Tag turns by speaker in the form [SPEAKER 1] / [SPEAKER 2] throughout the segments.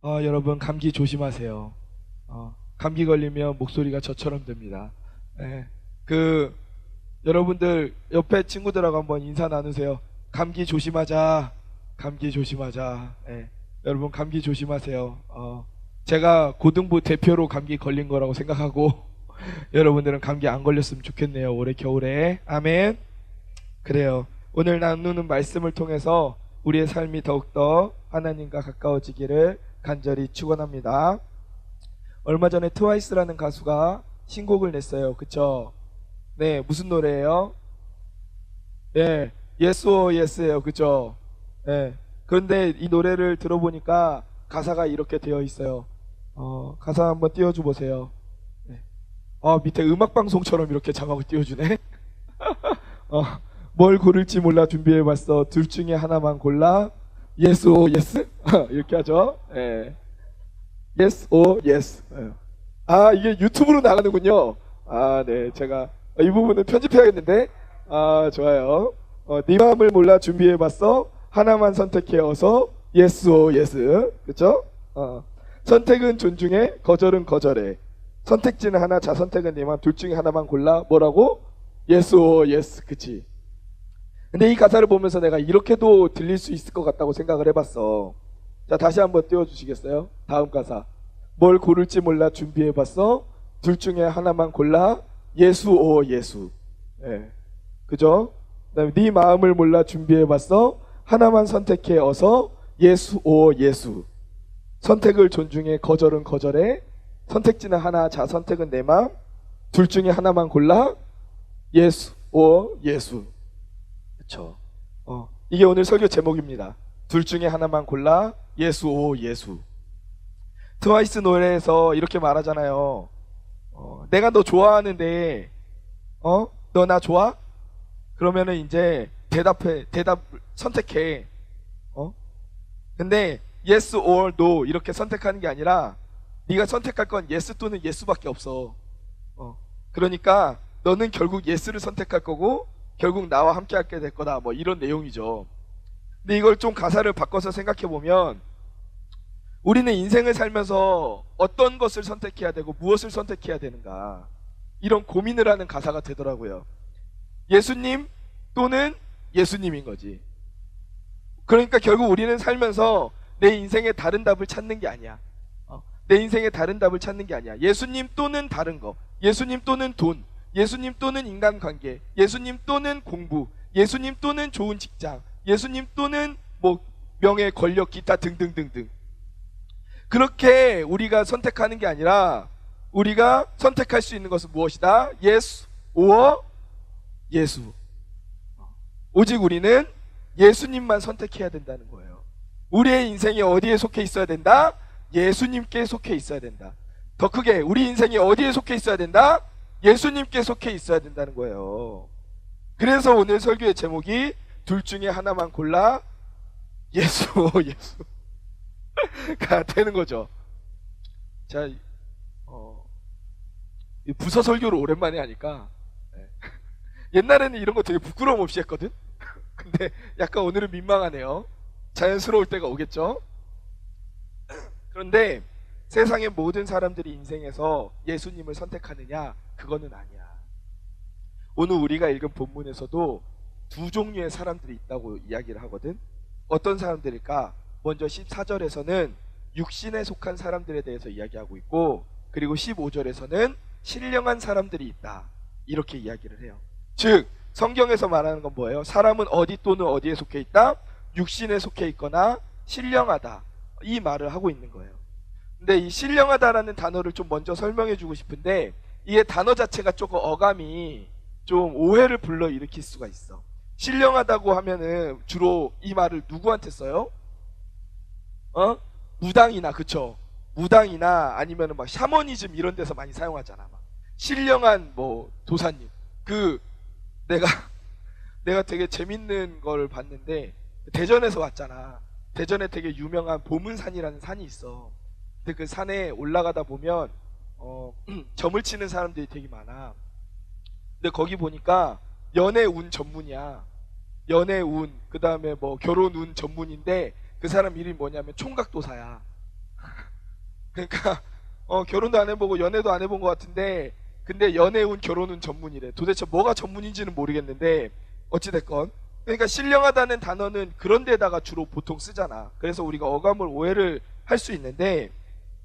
[SPEAKER 1] 여러분 감기 조심하세요. 감기 걸리면 목소리가 저처럼 됩니다. 예, 그 여러분들 옆에 친구들하고 한번 인사 나누세요. 감기 조심하자. 감기 조심하자. 예, 여러분 감기 조심하세요. 제가 고등부 대표로 감기 걸린 거라고 생각하고 여러분들은 감기 안 걸렸으면 좋겠네요. 올해 겨울에. 아멘. 그래요. 오늘 나누는 말씀을 통해서 우리의 삶이 더욱더 하나님과 가까워지기를 간절히 축원합니다. 얼마 전에 트와이스라는 가수가 신곡을 냈어요. 그쵸? 네, 무슨 노래예요? 예, Yes or Yes예요. 그쵸? 예. 그런데 이 노래를 들어보니까 가사가 이렇게 되어 있어요. 가사 한번 띄워줘 보세요. 네. 밑에 음악방송처럼 이렇게 자막을 띄워주네. 뭘 고를지 몰라 준비해봤어. 둘 중에 하나만 골라. Yes or yes? 이렇게 하죠. 예. Yes or yes. 이게 유튜브로 나가는군요. 네. 제가 이 부분은 편집해야겠는데. 좋아요. 네 마음을 몰라 준비해봤어. 하나만 선택해 어서 yes or yes. 그쵸? 선택은 존중해, 거절은 거절해. 선택지는 하나, 자선택은 네만. 둘 중에 하나만 골라. 뭐라고? yes or yes. 그치? 근데 이 가사를 보면서 내가 이렇게도 들릴 수 있을 것 같다고 생각을 해봤어. 자, 다시 한번 띄워주시겠어요? 다음 가사. 뭘 고를지 몰라 준비해봤어. 둘 중에 하나만 골라. 예수 오 예수. 예, 그죠? 그다음에 네 마음을 몰라 준비해봤어. 하나만 선택해 어서. 예수 오 예수. 선택을 존중해, 거절은 거절해. 선택지는 하나, 자선택은 내 마음. 둘 중에 하나만 골라. 예수 오 예수. 그쵸? 이게 오늘 설교 제목입니다. 둘 중에 하나만 골라. 예수 오 예수. 트와이스 노래에서 이렇게 말하잖아요. 내가 너 좋아하는데 너 나 좋아? 그러면은 이제 대답 선택해. 근데 yes or no 이렇게 선택하는 게 아니라 네가 선택할 건 yes 또는 yes밖에 없어. 그러니까 너는 결국 yes를 선택할 거고 결국 나와 함께 하게 될 거다. 뭐 이런 내용이죠. 근데 이걸 좀 가사를 바꿔서 생각해 보면 우리는 인생을 살면서 어떤 것을 선택해야 되고 무엇을 선택해야 되는가, 이런 고민을 하는 가사가 되더라고요. 예수님 또는 예수님인 거지. 그러니까 결국 우리는 살면서 내 인생의 다른 답을 찾는 게 아니야. 내 인생의 다른 답을 찾는 게 아니야. 예수님 또는 다른 거, 예수님 또는 돈, 예수님 또는 인간관계, 예수님 또는 공부, 예수님 또는 좋은 직장, 예수님 또는 뭐 명예, 권력, 기타 등등등등. 그렇게 우리가 선택하는 게 아니라 우리가 선택할 수 있는 것은 무엇이다? 예수 or 예수. 오직 우리는 예수님만 선택해야 된다는 거예요. 우리의 인생이 어디에 속해 있어야 된다? 예수님께 속해 있어야 된다. 더 크게 우리 인생이 어디에 속해 있어야 된다? 예수님께 속해 있어야 된다는 거예요. 그래서 오늘 설교의 제목이 둘 중에 하나만 골라. 예수 예수가 되는 거죠. 자, 부서 설교를 오랜만에 하니까 옛날에는 이런 거 되게 부끄러움 없이 했거든. 근데 약간 오늘은 민망하네요. 자연스러울 때가 오겠죠. 그런데 세상의 모든 사람들이 인생에서 예수님을 선택하느냐? 그거는 아니야. 오늘 우리가 읽은 본문에서도 두 종류의 사람들이 있다고 이야기를 하거든. 어떤 사람들일까? 먼저 14절에서는 육신에 속한 사람들에 대해서 이야기하고 있고, 그리고 15절에서는 신령한 사람들이 있다, 이렇게 이야기를 해요. 즉 성경에서 말하는 건 뭐예요? 사람은 어디 또는 어디에 속해 있다? 육신에 속해 있거나 신령하다, 이 말을 하고 있는 거예요. 근데 이 신령하다라는 단어를 좀 먼저 설명해 주고 싶은데, 이게 단어 자체가 조금 어감이 좀 오해를 불러일으킬 수가 있어. 신령하다고 하면은 주로 이 말을 누구한테 써요? 무당이나, 그쵸? 무당이나 아니면은 막 샤머니즘 이런 데서 많이 사용하잖아. 막 신령한 뭐 도사님. 내가 되게 재밌는 걸 봤는데, 대전에서 왔잖아. 대전에 되게 유명한 보문산이라는 산이 있어. 근데 그 산에 올라가다 보면 점을 치는 사람들이 되게 많아. 근데 거기 보니까 연애운 전문이야. 연애운, 그 다음에 뭐 결혼운 전문인데 그 사람 이름이 뭐냐면 총각도사야. 그러니까 결혼도 안 해보고 연애도 안 해본 것 같은데, 근데 연애운 결혼운 전문이래. 도대체 뭐가 전문인지는 모르겠는데 어찌됐건, 그러니까 신령하다는 단어는 그런 데다가 주로 보통 쓰잖아. 그래서 우리가 어감을 오해를 할 수 있는데,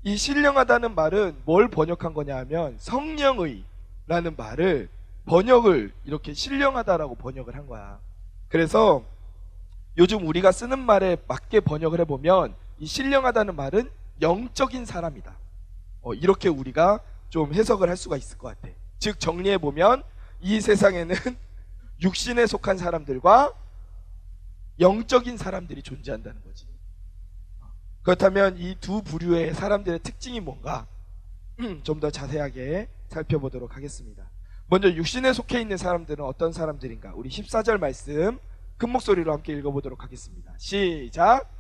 [SPEAKER 1] 이 신령하다는 말은 뭘 번역한 거냐 하면 성령의 라는 말을 번역을 이렇게 신령하다라고 번역을 한 거야. 그래서 요즘 우리가 쓰는 말에 맞게 번역을 해보면 이 신령하다는 말은 영적인 사람이다, 이렇게 우리가 좀 해석을 할 수가 있을 것 같아. 즉 정리해보면 이 세상에는 육신에 속한 사람들과 영적인 사람들이 존재한다는 거지. 그렇다면 이 두 부류의 사람들의 특징이 뭔가 좀 더 자세하게 살펴보도록 하겠습니다. 먼저 육신에 속해 있는 사람들은 어떤 사람들인가? 우리 14절 말씀 큰 목소리로 함께 읽어보도록 하겠습니다. 시작.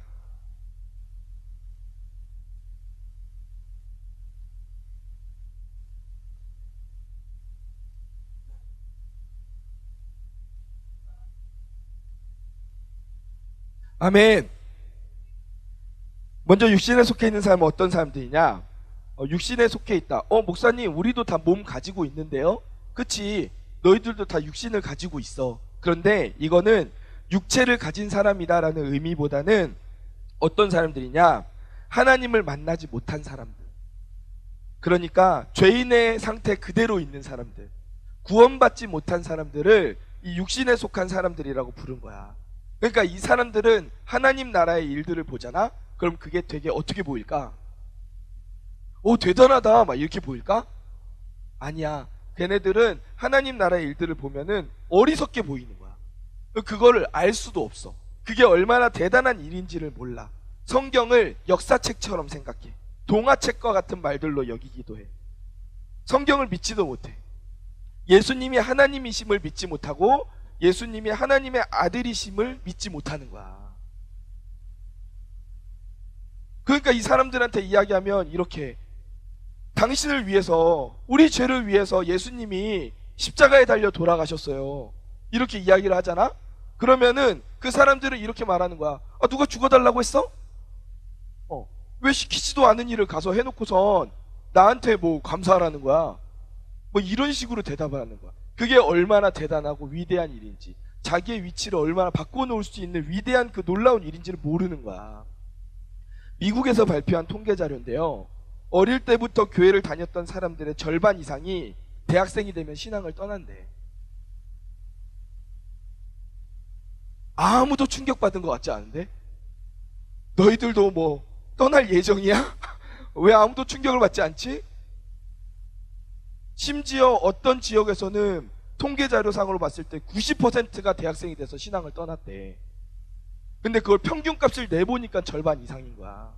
[SPEAKER 1] 아멘. 먼저 육신에 속해 있는 사람은 어떤 사람들이냐? 육신에 속해 있다. 목사님, 우리도 다 몸 가지고 있는데요? 그치? 너희들도 다 육신을 가지고 있어. 그런데 이거는 육체를 가진 사람이다라는 의미보다는 어떤 사람들이냐? 하나님을 만나지 못한 사람들. 그러니까 죄인의 상태 그대로 있는 사람들, 구원받지 못한 사람들을 이 육신에 속한 사람들이라고 부른 거야. 그러니까 이 사람들은 하나님 나라의 일들을 보잖아? 그럼 그게 되게 어떻게 보일까? 대단하다 막 이렇게 보일까? 아니야. 걔네들은 하나님 나라의 일들을 보면은 어리석게 보이는 거야. 그거를 알 수도 없어. 그게 얼마나 대단한 일인지를 몰라. 성경을 역사책처럼 생각해. 동화책과 같은 말들로 여기기도 해. 성경을 믿지도 못해. 예수님이 하나님이심을 믿지 못하고 예수님이 하나님의 아들이심을 믿지 못하는 거야. 그러니까 이 사람들한테 이야기하면 이렇게, 당신을 위해서, 우리 죄를 위해서 예수님이 십자가에 달려 돌아가셨어요, 이렇게 이야기를 하잖아? 그러면은 그 사람들은 이렇게 말하는 거야. 누가 죽어달라고 했어? 왜 시키지도 않은 일을 가서 해놓고선 나한테 뭐 감사하라는 거야? 뭐 이런 식으로 대답을 하는 거야. 그게 얼마나 대단하고 위대한 일인지, 자기의 위치를 얼마나 바꿔놓을 수 있는 위대한 그 놀라운 일인지를 모르는 거야. 미국에서 발표한 통계 자료인데요, 어릴 때부터 교회를 다녔던 사람들의 절반 이상이 대학생이 되면 신앙을 떠난대. 아무도 충격받은 것 같지 않은데? 너희들도 뭐 떠날 예정이야? 왜 아무도 충격을 받지 않지? 심지어 어떤 지역에서는 통계 자료상으로 봤을 때 90%가 대학생이 돼서 신앙을 떠났대. 근데 그걸 평균값을 내보니까 절반 이상인 거야.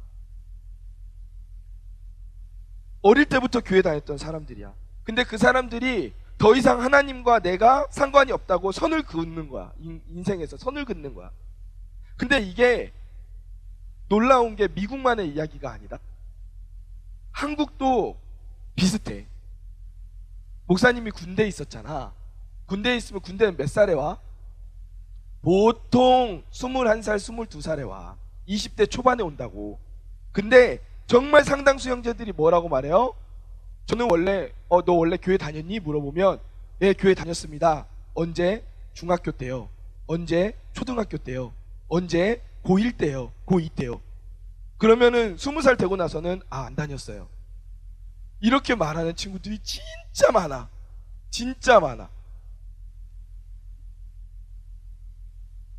[SPEAKER 1] 어릴 때부터 교회 다녔던 사람들이야. 근데 그 사람들이 더 이상 하나님과 내가 상관이 없다고 선을 긋는 거야. 인생에서 선을 긋는 거야. 근데 이게 놀라운 게 미국만의 이야기가 아니다. 한국도 비슷해. 목사님이 군대에 있었잖아. 군대에 있으면 군대는 몇 살에 와? 보통 21살, 22살에 와. 20대 초반에 온다고. 근데 정말 상당수 형제들이 뭐라고 말해요? 저는 원래 너 원래 교회 다녔니? 물어보면 네, 교회 다녔습니다. 언제? 중학교 때요. 언제? 초등학교 때요. 언제? 고1 때요. 고2 때요. 그러면은 20살 되고 나서는 안 다녔어요. 이렇게 말하는 친구들이 진짜 많아. 진짜 많아.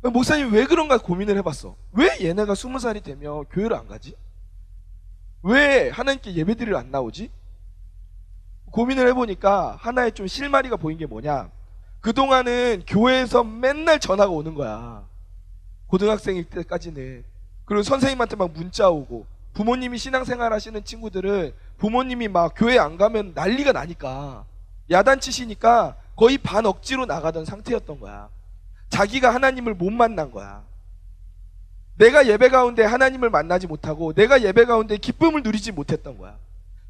[SPEAKER 1] 목사님 왜 그런가 고민을 해봤어. 왜 얘네가 20살이 되면 교회를 안 가지? 왜 하나님께 예배드리러 안 나오지? 고민을 해보니까 하나의 좀 실마리가 보인 게 뭐냐, 그동안은 교회에서 맨날 전화가 오는 거야. 고등학생일 때까지는. 그리고 선생님한테 막 문자 오고, 부모님이 신앙생활 하시는 친구들은 부모님이 막 교회 안 가면 난리가 나니까 야단치시니까 거의 반 억지로 나가던 상태였던 거야. 자기가 하나님을 못 만난 거야. 내가 예배 가운데 하나님을 만나지 못하고 내가 예배 가운데 기쁨을 누리지 못했던 거야.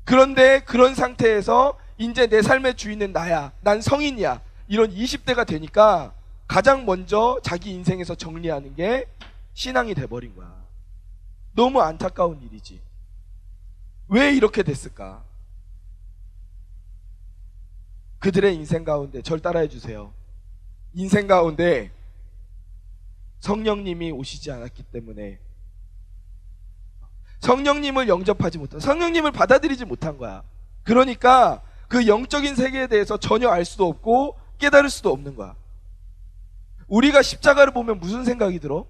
[SPEAKER 1] 그런데 그런 상태에서 이제 내 삶의 주인은 나야, 난 성인이야, 이런 20대가 되니까 가장 먼저 자기 인생에서 정리하는 게 신앙이 돼버린 거야. 너무 안타까운 일이지. 왜 이렇게 됐을까? 그들의 인생 가운데, 절 따라해 주세요. 인생 가운데 성령님이 오시지 않았기 때문에, 성령님을 영접하지 못한, 성령님을 받아들이지 못한 거야. 그러니까 그 영적인 세계에 대해서 전혀 알 수도 없고 깨달을 수도 없는 거야. 우리가 십자가를 보면 무슨 생각이 들어?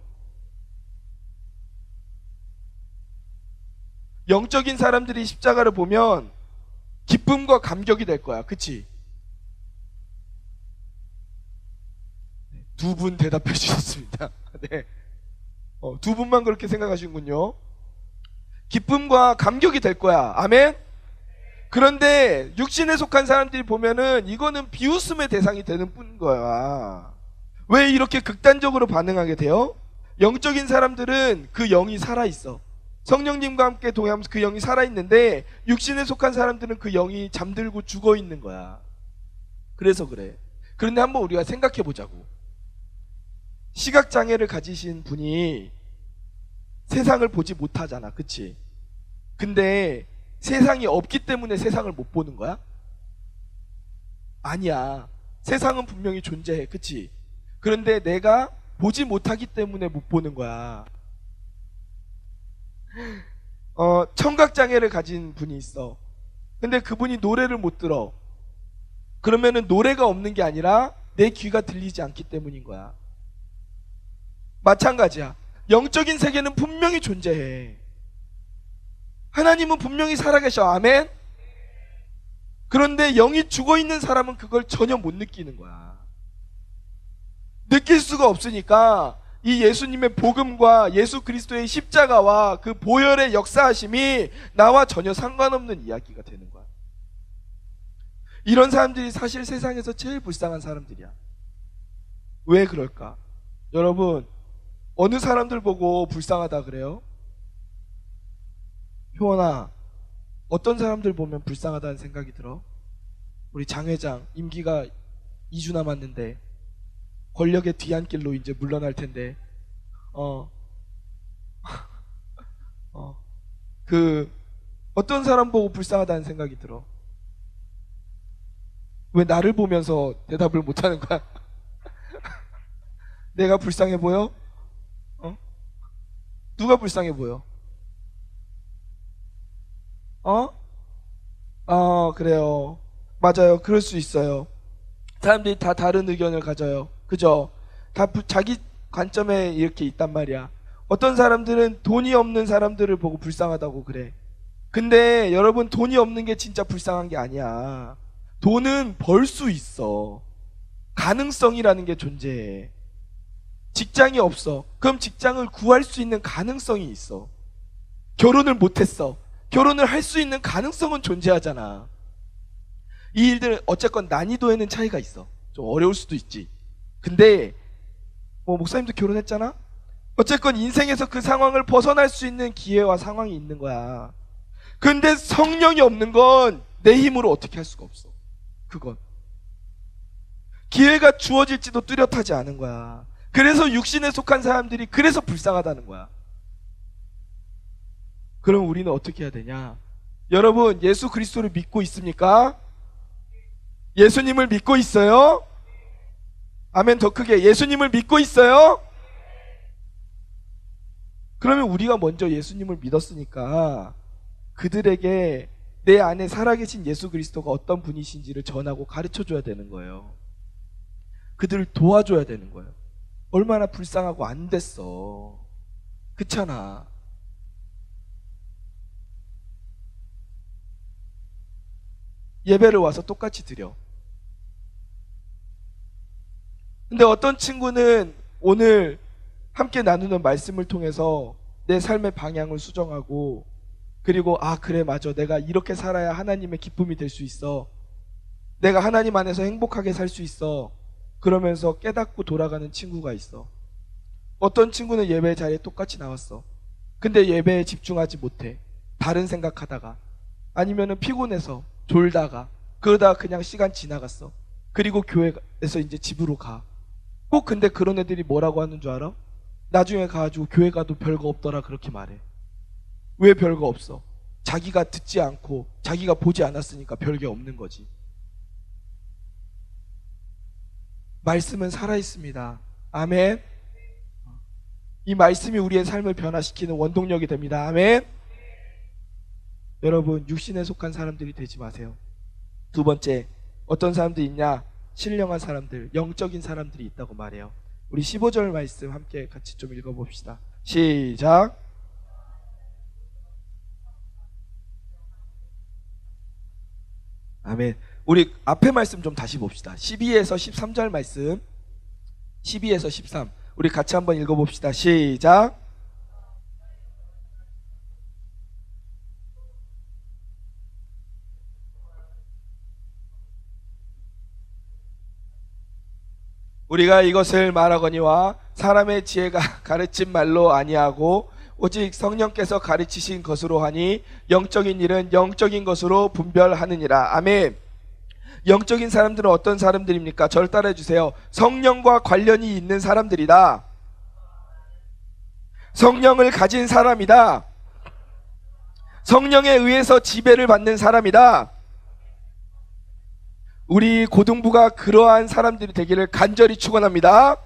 [SPEAKER 1] 영적인 사람들이 십자가를 보면 기쁨과 감격이 될 거야. 그치? 두 분 대답해 주셨습니다. 네. 두 분만 그렇게 생각하시는군요. 기쁨과 감격이 될 거야. 아멘? 그런데 육신에 속한 사람들이 보면은 이거는 비웃음의 대상이 되는 뿐인 거야. 왜 이렇게 극단적으로 반응하게 돼요? 영적인 사람들은 그 영이 살아있어. 성령님과 함께 동행하면서 그 영이 살아있는데, 육신에 속한 사람들은 그 영이 잠들고 죽어있는 거야. 그래서 그래. 그런데 한번 우리가 생각해 보자고. 시각장애를 가지신 분이 세상을 보지 못하잖아. 그치? 근데 세상이 없기 때문에 세상을 못 보는 거야? 아니야. 세상은 분명히 존재해. 그치? 그런데 내가 보지 못하기 때문에 못 보는 거야. 청각장애를 가진 분이 있어. 근데 그분이 노래를 못 들어. 그러면은 노래가 없는 게 아니라 내 귀가 들리지 않기 때문인 거야. 마찬가지야. 영적인 세계는 분명히 존재해. 하나님은 분명히 살아계셔. 아멘? 그런데 영이 죽어있는 사람은 그걸 전혀 못 느끼는 거야. 느낄 수가 없으니까 이 예수님의 복음과 예수 그리스도의 십자가와 그 보혈의 역사하심이 나와 전혀 상관없는 이야기가 되는 거야. 이런 사람들이 사실 세상에서 제일 불쌍한 사람들이야. 왜 그럴까? 여러분, 어느 사람들 보고 불쌍하다 그래요? 효원아, 어떤 사람들 보면 불쌍하다는 생각이 들어? 우리 장 회장 임기가 2주 남았는데 권력의 뒤안길로 이제 물러날 텐데 어떤 사람 보고 불쌍하다는 생각이 들어? 왜 나를 보면서 대답을 못하는 거야? 내가 불쌍해 보여? 누가 불쌍해 보여? 그래요. 맞아요. 그럴 수 있어요. 사람들이 다 다른 의견을 가져요. 그죠? 다 자기 관점에 이렇게 있단 말이야. 어떤 사람들은 돈이 없는 사람들을 보고 불쌍하다고 그래. 근데 여러분, 돈이 없는 게 진짜 불쌍한 게 아니야. 돈은 벌 수 있어. 가능성이라는 게 존재해. 직장이 없어. 그럼 직장을 구할 수 있는 가능성이 있어. 결혼을 못했어. 결혼을 할 수 있는 가능성은 존재하잖아. 이 일들은 어쨌건 난이도에는 차이가 있어. 좀 어려울 수도 있지. 근데 목사님도 결혼했잖아? 어쨌건 인생에서 그 상황을 벗어날 수 있는 기회와 상황이 있는 거야. 근데 성령이 없는 건 내 힘으로 어떻게 할 수가 없어. 그건 기회가 주어질지도 뚜렷하지 않은 거야. 그래서 육신에 속한 사람들이 그래서 불쌍하다는 거야. 그럼 우리는 어떻게 해야 되냐? 여러분, 예수 그리스도를 믿고 있습니까? 예수님을 믿고 있어요? 아멘. 더 크게, 예수님을 믿고 있어요? 그러면 우리가 먼저 예수님을 믿었으니까 그들에게 내 안에 살아계신 예수 그리스도가 어떤 분이신지를 전하고 가르쳐줘야 되는 거예요. 그들을 도와줘야 되는 거예요. 얼마나 불쌍하고 안 됐어. 그렇잖아. 예배를 와서 똑같이 드려. 근데 어떤 친구는 오늘 함께 나누는 말씀을 통해서 내 삶의 방향을 수정하고, 그리고 그래 맞아, 내가 이렇게 살아야 하나님의 기쁨이 될 수 있어, 내가 하나님 안에서 행복하게 살 수 있어, 그러면서 깨닫고 돌아가는 친구가 있어. 어떤 친구는 예배 자리에 똑같이 나왔어. 근데 예배에 집중하지 못해. 다른 생각하다가, 아니면은 피곤해서 졸다가, 그러다가 그냥 시간 지나갔어. 그리고 교회에서 이제 집으로 가. 꼭 근데 그런 애들이 뭐라고 하는 줄 알아? 나중에 가가지고 교회 가도 별거 없더라 그렇게 말해. 왜 별거 없어? 자기가 듣지 않고 자기가 보지 않았으니까 별게 없는 거지. 말씀은 살아있습니다. 아멘. 이 말씀이 우리의 삶을 변화시키는 원동력이 됩니다. 아멘. 여러분, 육신에 속한 사람들이 되지 마세요. 두 번째, 어떤 사람들이 있냐? 신령한 사람들, 영적인 사람들이 있다고 말해요. 우리 15절 말씀 함께 같이 좀 읽어봅시다. 시작. 아멘. 우리 앞에 말씀 좀 다시 봅시다. 12에서 13절 말씀, 12에서 13 우리 같이 한번 읽어봅시다. 시작. 우리가 이것을 말하거니와 사람의 지혜가 가르친 말로 아니하고 오직 성령께서 가르치신 것으로 하니 영적인 일은 영적인 것으로 분별하느니라. 아멘. 영적인 사람들은 어떤 사람들입니까? 저를 따라해 주세요. 성령과 관련이 있는 사람들이다. 성령을 가진 사람이다. 성령에 의해서 지배를 받는 사람이다. 우리 고등부가 그러한 사람들이 되기를 간절히 축원합니다.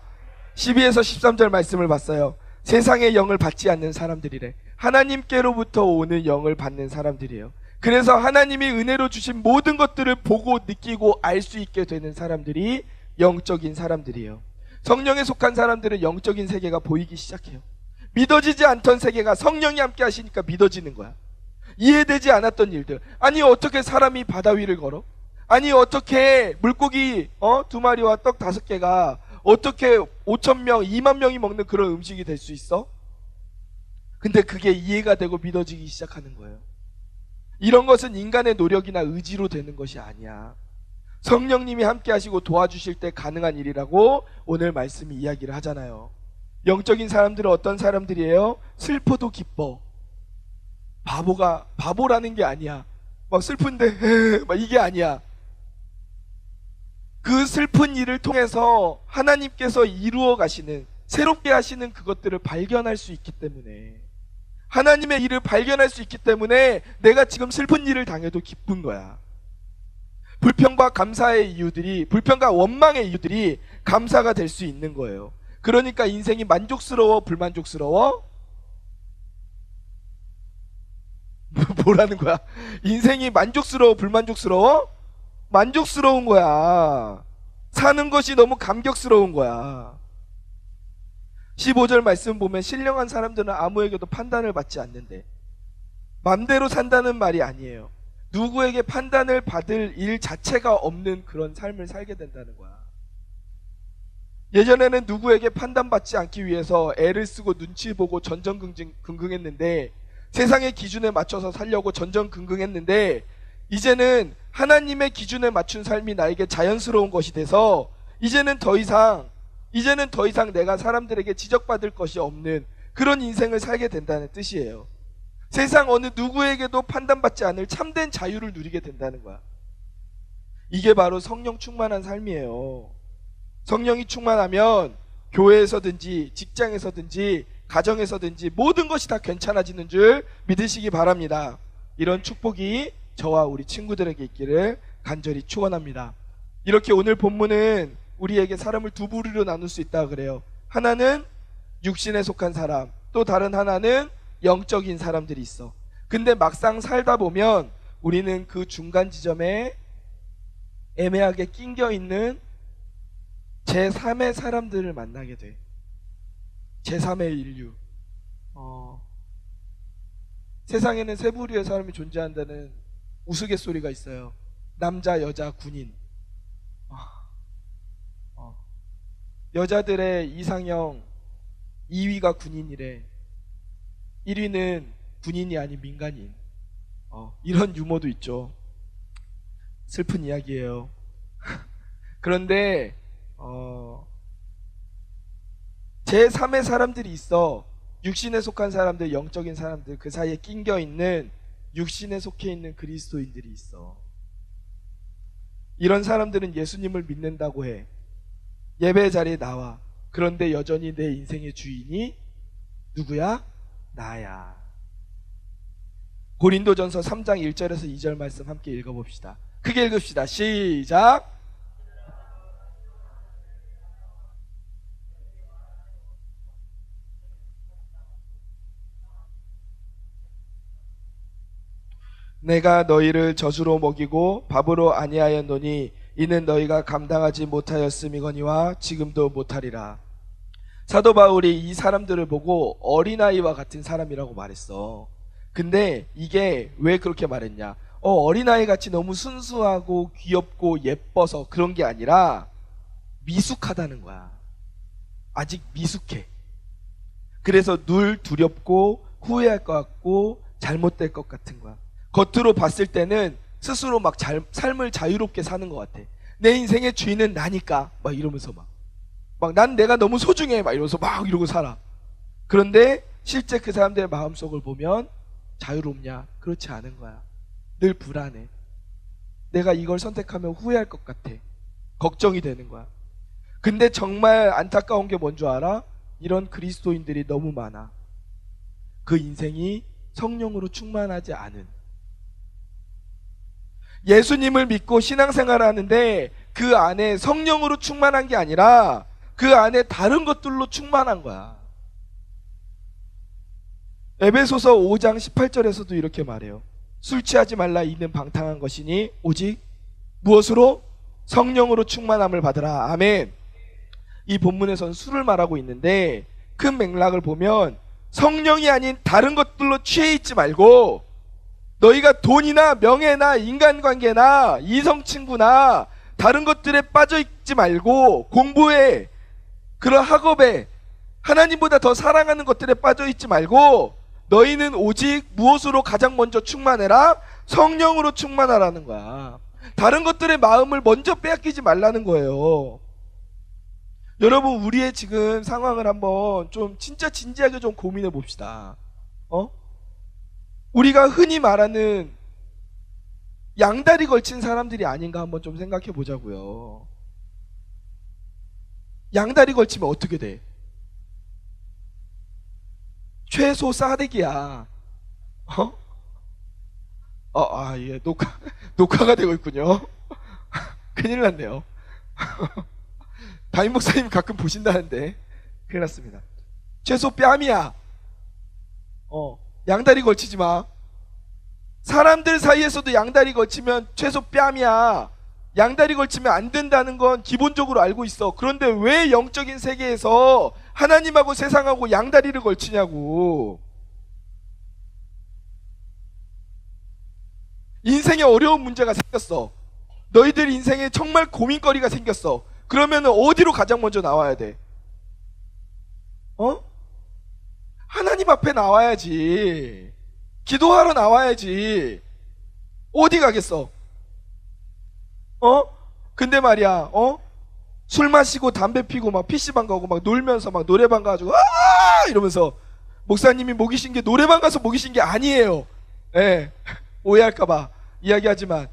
[SPEAKER 1] 12에서 13절 말씀을 봤어요. 세상의 영을 받지 않는 사람들이래. 하나님께로부터 오는 영을 받는 사람들이에요. 그래서 하나님이 은혜로 주신 모든 것들을 보고 느끼고 알 수 있게 되는 사람들이 영적인 사람들이에요. 성령에 속한 사람들은 영적인 세계가 보이기 시작해요. 믿어지지 않던 세계가 성령이 함께 하시니까 믿어지는 거야. 이해되지 않았던 일들, 아니 어떻게 사람이 바다 위를 걸어? 아니 어떻게 물고기 2마리와 떡 5개가 어떻게 5,000명 2만 명이 먹는 그런 음식이 될 수 있어? 근데 그게 이해가 되고 믿어지기 시작하는 거예요. 이런 것은 인간의 노력이나 의지로 되는 것이 아니야. 성령님이 함께 하시고 도와주실 때 가능한 일이라고 오늘 말씀이 이야기를 하잖아요. 영적인 사람들은 어떤 사람들이에요? 슬퍼도 기뻐. 바보라는 게 아니야. 막 슬픈데 막 이게 아니야. 그 슬픈 일을 통해서 하나님께서 이루어 가시는, 새롭게 하시는 그것들을 발견할 수 있기 때문에, 하나님의 일을 발견할 수 있기 때문에 내가 지금 슬픈 일을 당해도 기쁜 거야. 불평과 감사의 이유들이, 불평과 원망의 이유들이 감사가 될 수 있는 거예요. 그러니까 인생이 만족스러워, 불만족스러워? 뭐라는 거야? 인생이 만족스러워, 불만족스러워? 만족스러운 거야. 사는 것이 너무 감격스러운 거야. 15절 말씀 보면 신령한 사람들은 아무에게도 판단을 받지 않는데, 맘대로 산다는 말이 아니에요. 누구에게 판단을 받을 일 자체가 없는 그런 삶을 살게 된다는 거야. 예전에는 누구에게 판단받지 않기 위해서 애를 쓰고 눈치 보고 전전긍긍했는데, 세상의 기준에 맞춰서 살려고 전전긍긍했는데, 이제는 하나님의 기준에 맞춘 삶이 나에게 자연스러운 것이 돼서 이제는 더 이상 내가 사람들에게 지적받을 것이 없는 그런 인생을 살게 된다는 뜻이에요. 세상 어느 누구에게도 판단받지 않을 참된 자유를 누리게 된다는 거야. 이게 바로 성령 충만한 삶이에요. 성령이 충만하면 교회에서든지 직장에서든지 가정에서든지 모든 것이 다 괜찮아지는 줄 믿으시기 바랍니다. 이런 축복이 저와 우리 친구들에게 있기를 간절히 축원합니다. 이렇게 오늘 본문은 우리에게 사람을 두 부류로 나눌 수 있다 그래요. 하나는 육신에 속한 사람, 또 다른 하나는 영적인 사람들이 있어. 근데 막상 살다 보면 우리는 그 중간 지점에 애매하게 낑겨 있는 제3의 사람들을 만나게 돼. 제3의 인류. 세상에는 세 부류의 사람이 존재한다는 우스갯소리가 있어요. 남자, 여자, 군인. 여자들의 이상형 2위가 군인이래. 1위는 군인이 아닌 민간인. 이런 유머도 있죠. 슬픈 이야기예요. 그런데 제3의 사람들이 있어. 육신에 속한 사람들, 영적인 사람들, 그 사이에 낑겨 있는 육신에 속해 있는 그리스도인들이 있어. 이런 사람들은 예수님을 믿는다고 해. 예배 자리에 나와. 그런데 여전히 내 인생의 주인이 누구야? 나야. 고린도전서 3장 1절에서 2절 말씀 함께 읽어봅시다. 크게 읽읍시다. 시작. 내가 너희를 젖으로 먹이고 밥으로 아니하였노니 이는 너희가 감당하지 못하였음이거니와 지금도 못하리라. 사도 바울이 이 사람들을 보고 어린아이와 같은 사람이라고 말했어. 근데 이게 왜 그렇게 말했냐? 어린아이 같이 너무 순수하고 귀엽고 예뻐서 그런 게 아니라 미숙하다는 거야. 아직 미숙해. 그래서 늘 두렵고 후회할 것 같고 잘못될 것 같은 거야. 겉으로 봤을 때는 스스로 막 삶을 자유롭게 사는 것 같아. 내 인생의 주인은 나니까 막 이러면서 막 난 내가 너무 소중해 막 이러면서 막 이러고 살아. 그런데 실제 그 사람들의 마음속을 보면 자유롭냐? 그렇지 않은 거야. 늘 불안해. 내가 이걸 선택하면 후회할 것 같아. 걱정이 되는 거야. 근데 정말 안타까운 게 뭔 줄 알아? 이런 그리스도인들이 너무 많아. 그 인생이 성령으로 충만하지 않은, 예수님을 믿고 신앙생활을 하는데 그 안에 성령으로 충만한 게 아니라 그 안에 다른 것들로 충만한 거야. 에베소서 5장 18절에서도 이렇게 말해요. 술 취하지 말라. 이는 방탕한 것이니 오직 무엇으로? 성령으로 충만함을 받으라. 아멘. 이 본문에서는 술을 말하고 있는데 큰 맥락을 보면 성령이 아닌 다른 것들로 취해 있지 말고, 너희가 돈이나 명예나 인간관계나 이성친구나 다른 것들에 빠져 있지 말고, 공부에, 그런 학업에, 하나님보다 더 사랑하는 것들에 빠져 있지 말고 너희는 오직 무엇으로 가장 먼저 충만해라? 성령으로 충만하라는 거야. 다른 것들의 마음을 먼저 빼앗기지 말라는 거예요. 여러분, 우리의 지금 상황을 한번 좀 진짜 진지하게 좀 고민해 봅시다. 우리가 흔히 말하는 양다리 걸친 사람들이 아닌가 한번 좀 생각해 보자고요. 양다리 걸치면 어떻게 돼? 최소 싸대기야. 예, 녹화가 되고 있군요. 큰일 났네요. 담임 목사님 가끔 보신다는데 큰일 났습니다. 최소 뺨이야. 양다리 걸치지 마. 사람들 사이에서도 양다리 걸치면 최소 뺨이야. 양다리 걸치면 안 된다는 건 기본적으로 알고 있어. 그런데 왜 영적인 세계에서 하나님하고 세상하고 양다리를 걸치냐고. 인생에 어려운 문제가 생겼어. 너희들 인생에 정말 고민거리가 생겼어. 그러면 어디로 가장 먼저 나와야 돼? 하나님 앞에 나와야지. 기도하러 나와야지. 어디 가겠어? 근데 말이야, 술 마시고 담배 피고 막 PC방 가고 막 놀면서 막 노래방 가가지고 이러면서, 목사님이 목이신 게 노래방 가서 목이신 게 아니에요. 예. 오해할까봐 이야기하지만,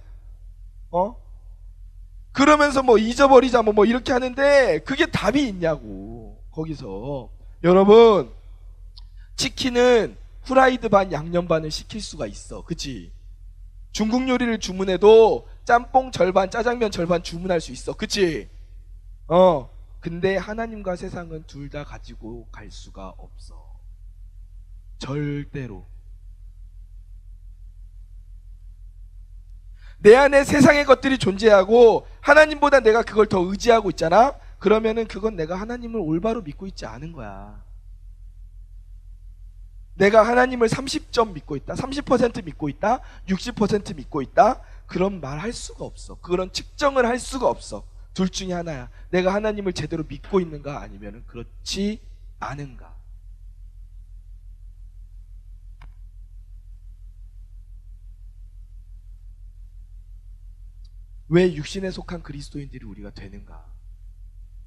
[SPEAKER 1] 그러면서 뭐 잊어버리자 뭐 이렇게 하는데 그게 답이 있냐고. 거기서 여러분, 치킨은 후라이드 반 양념 반을 시킬 수가 있어. 그치? 중국 요리를 주문해도 짬뽕 절반 짜장면 절반 주문할 수 있어. 그치? 근데 하나님과 세상은 둘 다 가지고 갈 수가 없어. 절대로. 내 안에 세상의 것들이 존재하고 하나님보다 내가 그걸 더 의지하고 있잖아? 그러면은 그건 내가 하나님을 올바로 믿고 있지 않은 거야. 내가 하나님을 30점 믿고 있다, 30% 믿고 있다, 60% 믿고 있다, 그런 말 할 수가 없어. 그런 측정을 할 수가 없어. 둘 중에 하나야. 내가 하나님을 제대로 믿고 있는가, 아니면 그렇지 않은가. 왜 육신에 속한 그리스도인들이 우리가 되는가?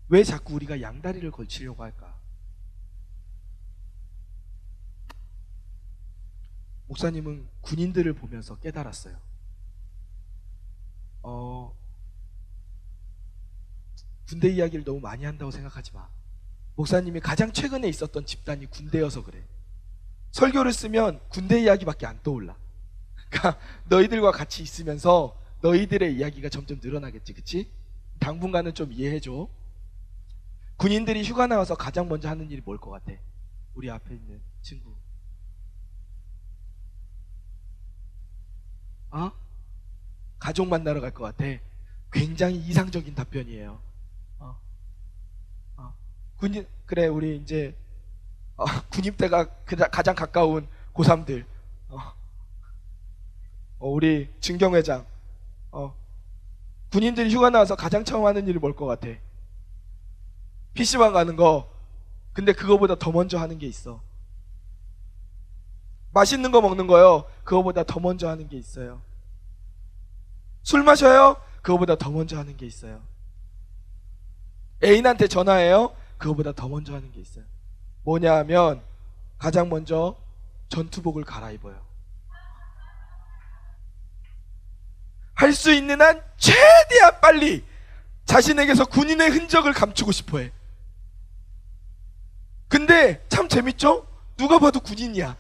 [SPEAKER 1] 왜 자꾸 우리가 양다리를 걸치려고 할까? 목사님은 군인들을 보면서 깨달았어요. 군대 이야기를 너무 많이 한다고 생각하지 마. 목사님이 가장 최근에 있었던 집단이 군대여서 그래. 설교를 쓰면 군대 이야기밖에 안 떠올라. 그러니까 너희들과 같이 있으면서 너희들의 이야기가 점점 늘어나겠지, 그치? 당분간은 좀 이해해줘. 군인들이 휴가 나와서 가장 먼저 하는 일이 뭘 것 같아? 우리 앞에 있는 친구. 가족 만나러 갈 것 같아. 굉장히 이상적인 답변이에요. 군인, 그래, 우리 이제 군입대가 가장 가까운 고3들, 우리 증경회장, 군인들이 휴가 나와서 가장 처음 하는 일이 뭘 것 같아? PC방 가는 거. 근데 그거보다 더 먼저 하는 게 있어. 맛있는 거 먹는 거요. 그거보다 더 먼저 하는 게 있어요. 술 마셔요. 그거보다 더 먼저 하는 게 있어요. 애인한테 전화해요. 그거보다 더 먼저 하는 게 있어요. 뭐냐 하면 가장 먼저 전투복을 갈아입어요. 할 수 있는 한 최대한 빨리 자신에게서 군인의 흔적을 감추고 싶어해. 근데 참 재밌죠? 누가 봐도 군인이야.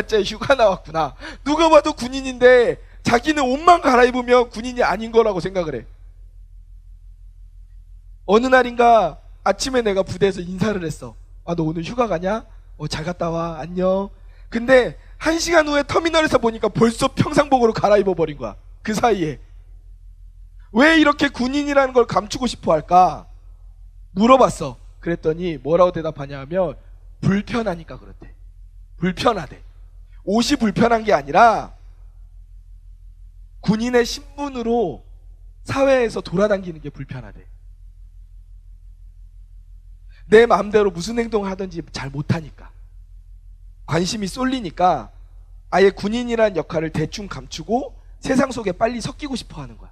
[SPEAKER 1] 쟤 휴가 나왔구나. 누가 봐도 군인인데 자기는 옷만 갈아입으면 군인이 아닌 거라고 생각을 해. 어느 날인가 아침에 내가 부대에서 인사를 했어. 너 오늘 휴가 가냐? 잘 갔다 와. 안녕. 근데 1시간 후에 터미널에서 보니까 벌써 평상복으로 갈아입어 버린 거야. 그 사이에. 왜 이렇게 군인이라는 걸 감추고 싶어 할까? 물어봤어. 그랬더니 뭐라고 대답하냐 하면 불편하니까 그렇대. 불편하대. 옷이 불편한 게 아니라 군인의 신분으로 사회에서 돌아다니는 게 불편하대. 내 마음대로 무슨 행동을 하든지 잘 못하니까, 관심이 쏠리니까 아예 군인이란 역할을 대충 감추고 세상 속에 빨리 섞이고 싶어 하는 거야.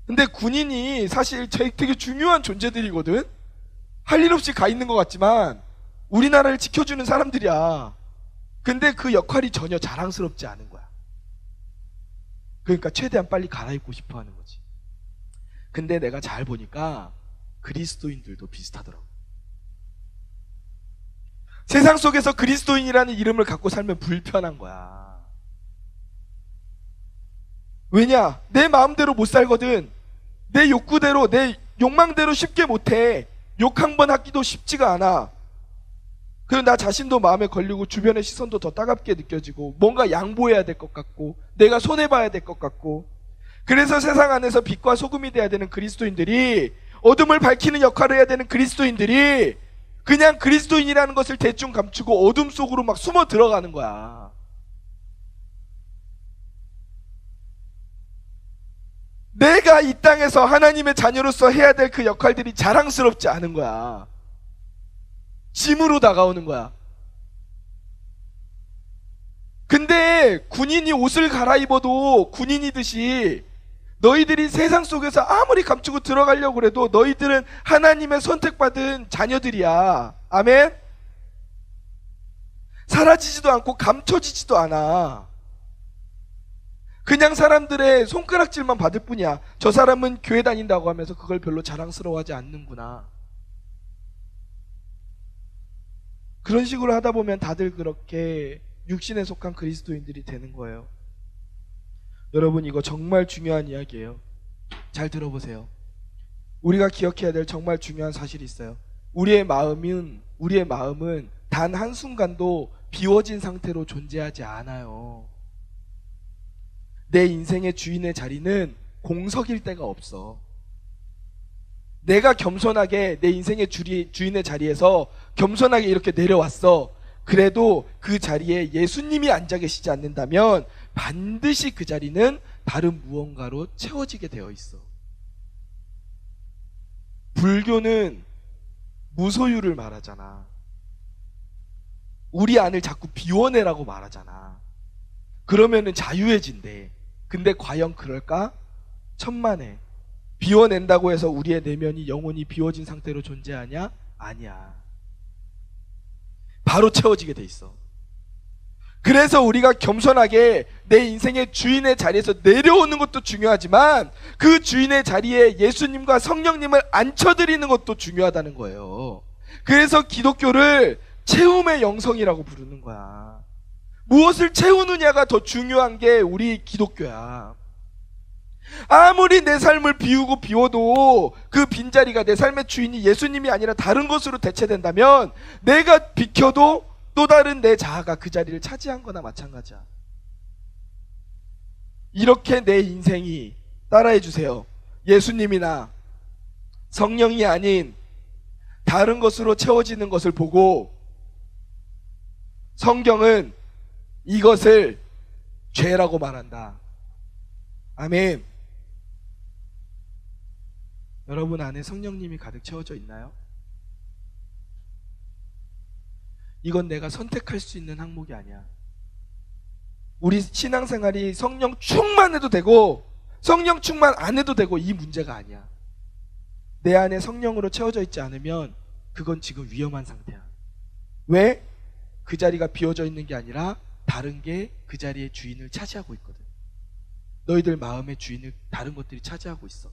[SPEAKER 1] 근데 군인이 사실 되게 중요한 존재들이거든. 할 일 없이 가 있는 것 같지만 우리나라를 지켜주는 사람들이야. 근데 그 역할이 전혀 자랑스럽지 않은 거야. 그러니까 최대한 빨리 갈아입고 싶어 하는 거지. 근데 내가 잘 보니까 그리스도인들도 비슷하더라고. 세상 속에서 그리스도인이라는 이름을 갖고 살면 불편한 거야. 왜냐? 내 마음대로 못 살거든. 내 욕구대로, 내 욕망대로 쉽게 못해. 욕 한 번 하기도 쉽지가 않아. 그리고 나 자신도 마음에 걸리고 주변의 시선도 더 따갑게 느껴지고 뭔가 양보해야 될 것 같고 내가 손해봐야 될 것 같고. 그래서 세상 안에서 빛과 소금이 돼야 되는 그리스도인들이, 어둠을 밝히는 역할을 해야 되는 그리스도인들이 그냥 그리스도인이라는 것을 대충 감추고 어둠 속으로 막 숨어 들어가는 거야. 내가 이 땅에서 하나님의 자녀로서 해야 될 그 역할들이 자랑스럽지 않은 거야. 짐으로 다가오는 거야. 근데 군인이 옷을 갈아입어도 군인이듯이 너희들이 세상 속에서 아무리 감추고 들어가려고 해도 너희들은 하나님의 선택받은 자녀들이야. 아멘? 사라지지도 않고 감춰지지도 않아. 그냥 사람들의 손가락질만 받을 뿐이야. 저 사람은 교회 다닌다고 하면서 그걸 별로 자랑스러워하지 않는구나. 그런 식으로 하다 보면 다들 그렇게 육신에 속한 그리스도인들이 되는 거예요. 여러분, 이거 정말 중요한 이야기예요. 잘 들어보세요. 우리가 기억해야 될 정말 중요한 사실이 있어요. 우리의 마음은 단 한순간도 비워진 상태로 존재하지 않아요. 내 인생의 주인의 자리는 공석일 때가 없어. 내가 겸손하게 내 인생의 주인의 자리에서 겸손하게 이렇게 내려왔어. 그래도 그 자리에 예수님이 앉아 계시지 않는다면 반드시 그 자리는 다른 무언가로 채워지게 되어 있어. 불교는 무소유를 말하잖아. 우리 안을 자꾸 비워내라고 말하잖아. 그러면은 자유해진대. 근데 과연 그럴까? 천만에. 비워낸다고 해서 우리의 내면이 영원히 비워진 상태로 존재하냐? 아니야. 바로 채워지게 돼 있어. 그래서 우리가 겸손하게 내 인생의 주인의 자리에서 내려오는 것도 중요하지만 그 주인의 자리에 예수님과 성령님을 앉혀드리는 것도 중요하다는 거예요. 그래서 기독교를 채움의 영성이라고 부르는 거야. 무엇을 채우느냐가 더 중요한 게 우리 기독교야. 아무리 내 삶을 비우고 비워도 그 빈자리가 내 삶의 주인이 예수님이 아니라 다른 것으로 대체된다면 내가 비켜도 또 다른 내 자아가 그 자리를 차지한 거나 마찬가지야. 이렇게 내 인생이, 따라해 주세요, 예수님이나 성령이 아닌 다른 것으로 채워지는 것을 보고 성경은 이것을 죄라고 말한다. 아멘. 여러분 안에 성령님이 가득 채워져 있나요? 이건 내가 선택할 수 있는 항목이 아니야. 우리 신앙생활이 성령 충만해도 되고 성령 충만 안 해도 되고 이 문제가 아니야. 내 안에 성령으로 채워져 있지 않으면 그건 지금 위험한 상태야. 왜? 그 자리가 비워져 있는 게 아니라 다른 게 그 자리의 주인을 차지하고 있거든. 너희들 마음의 주인을 다른 것들이 차지하고 있어.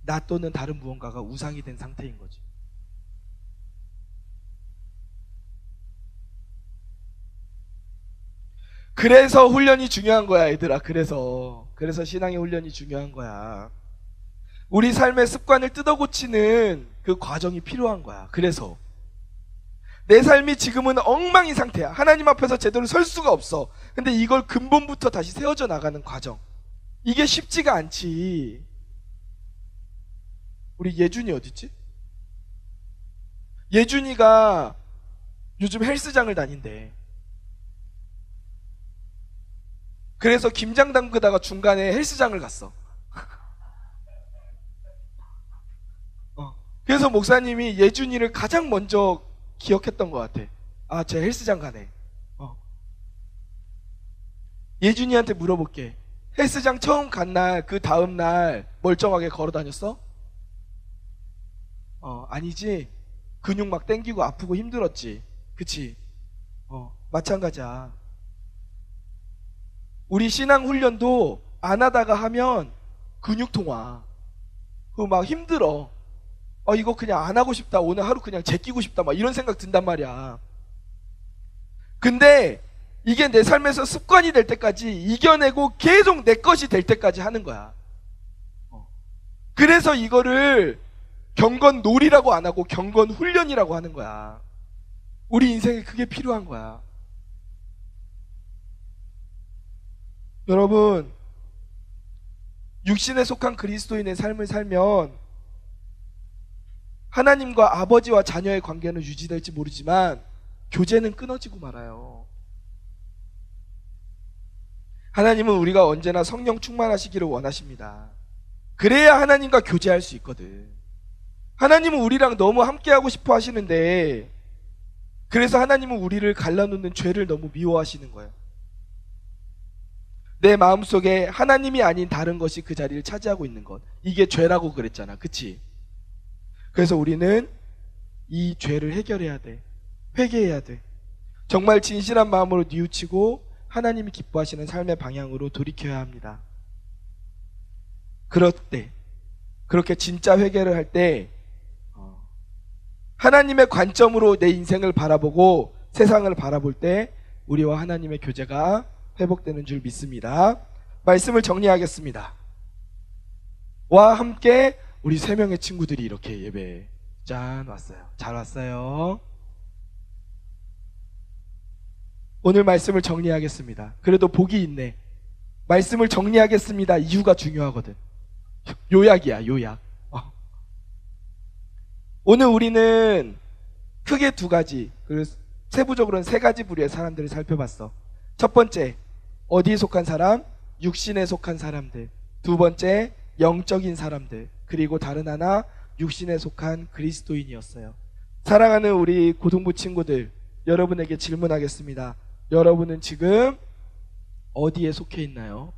[SPEAKER 1] 나 또는 다른 무언가가 우상이 된 상태인 거지. 그래서 훈련이 중요한 거야, 얘들아. 그래서 신앙의 훈련이 중요한 거야. 우리 삶의 습관을 뜯어 고치는 그 과정이 필요한 거야. 그래서 내 삶이 지금은 엉망인 상태야. 하나님 앞에서 제대로 설 수가 없어. 근데 이걸 근본부터 다시 세워져 나가는 과정, 이게 쉽지가 않지. 우리 예준이 어딨지? 예준이가 요즘 헬스장을 다닌대. 그래서 김장 담그다가 중간에 헬스장을 갔어. 그래서 목사님이 예준이를 가장 먼저 기억했던 것 같아. 아, 쟤 헬스장 가네. 예준이한테 물어볼게. 헬스장 처음 간 날, 그 다음 날 멀쩡하게 걸어 다녔어? 아니지. 근육 막 땡기고 아프고 힘들었지. 그치? 마찬가지야. 우리 신앙 훈련도 안 하다가 하면 근육통 와. 그거 막 힘들어. 이거 그냥 안 하고 싶다. 오늘 하루 그냥 제끼고 싶다. 막 이런 생각 든단 말이야. 근데 이게 내 삶에서 습관이 될 때까지 이겨내고 계속 내 것이 될 때까지 하는 거야. 그래서 이거를 경건 놀이라고 안 하고 경건 훈련이라고 하는 거야. 우리 인생에 그게 필요한 거야. 여러분, 육신에 속한 그리스도인의 삶을 살면 하나님과 아버지와 자녀의 관계는 유지될지 모르지만 교제는 끊어지고 말아요. 하나님은 우리가 언제나 성령 충만하시기를 원하십니다. 그래야 하나님과 교제할 수 있거든. 하나님은 우리랑 너무 함께하고 싶어 하시는데, 그래서 하나님은 우리를 갈라놓는 죄를 너무 미워하시는 거예요. 내 마음속에 하나님이 아닌 다른 것이 그 자리를 차지하고 있는 것, 이게 죄라고 그랬잖아. 그치? 그래서 우리는 이 죄를 해결해야 돼. 회개해야 돼. 정말 진실한 마음으로 뉘우치고 하나님이 기뻐하시는 삶의 방향으로 돌이켜야 합니다. 그럴 때, 그렇게 진짜 회개를 할 때 하나님의 관점으로 내 인생을 바라보고 세상을 바라볼 때 우리와 하나님의 교제가 회복되는 줄 믿습니다. 말씀을 정리하겠습니다. 와 함께 우리 3명의 친구들이 이렇게 예배에 짠 왔어요. 잘 왔어요. 오늘 말씀을 정리하겠습니다. 그래도 복이 있네. 말씀을 정리하겠습니다. 이유가 중요하거든. 요약이야, 요약. 오늘 우리는 크게 2가지, 그리고 세부적으로는 3가지 부류의 사람들을 살펴봤어. 첫 번째, 어디에 속한 사람? 육신에 속한 사람들. 2번째, 영적인 사람들. 그리고 다른 하나, 육신에 속한 그리스도인이었어요. 사랑하는 우리 고등부 친구들, 여러분에게 질문하겠습니다. 여러분은 지금 어디에 속해 있나요?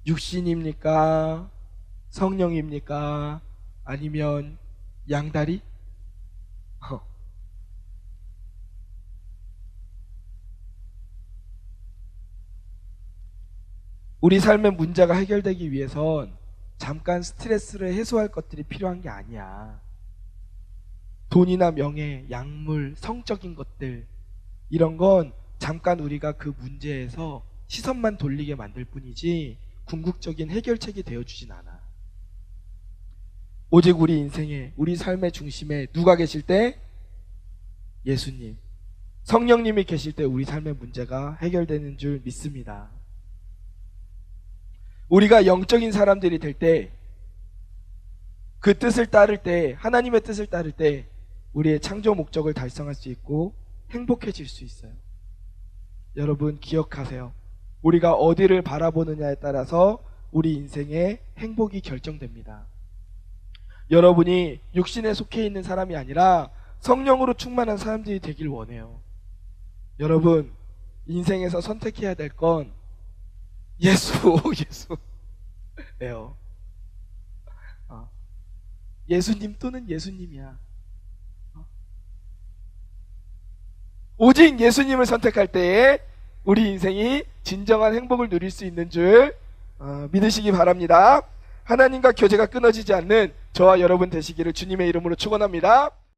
[SPEAKER 1] 육신입니까? 성령입니까? 아니면 양다리? 우리 삶의 문제가 해결되기 위해선 잠깐 스트레스를 해소할 것들이 필요한 게 아니야. 돈이나 명예, 약물, 성적인 것들, 이런 건 잠깐 우리가 그 문제에서 시선만 돌리게 만들 뿐이지 궁극적인 해결책이 되어주진 않아. 오직 우리 인생에, 우리 삶의 중심에 누가 계실 때? 예수님, 성령님이 계실 때 우리 삶의 문제가 해결되는 줄 믿습니다. 우리가 영적인 사람들이 될 때, 그 뜻을 따를 때, 하나님의 뜻을 따를 때 우리의 창조 목적을 달성할 수 있고 행복해질 수 있어요. 여러분 기억하세요. 우리가 어디를 바라보느냐에 따라서 우리 인생의 행복이 결정됩니다. 여러분이 육신에 속해 있는 사람이 아니라 성령으로 충만한 사람들이 되길 원해요. 여러분 인생에서 선택해야 될 건 예수예요. 예수님 또는 예수님이야. 오직 예수님을 선택할 때에 우리 인생이 진정한 행복을 누릴 수 있는 줄 믿으시기 바랍니다. 하나님과 교제가 끊어지지 않는 저와 여러분 되시기를 주님의 이름으로 축원합니다.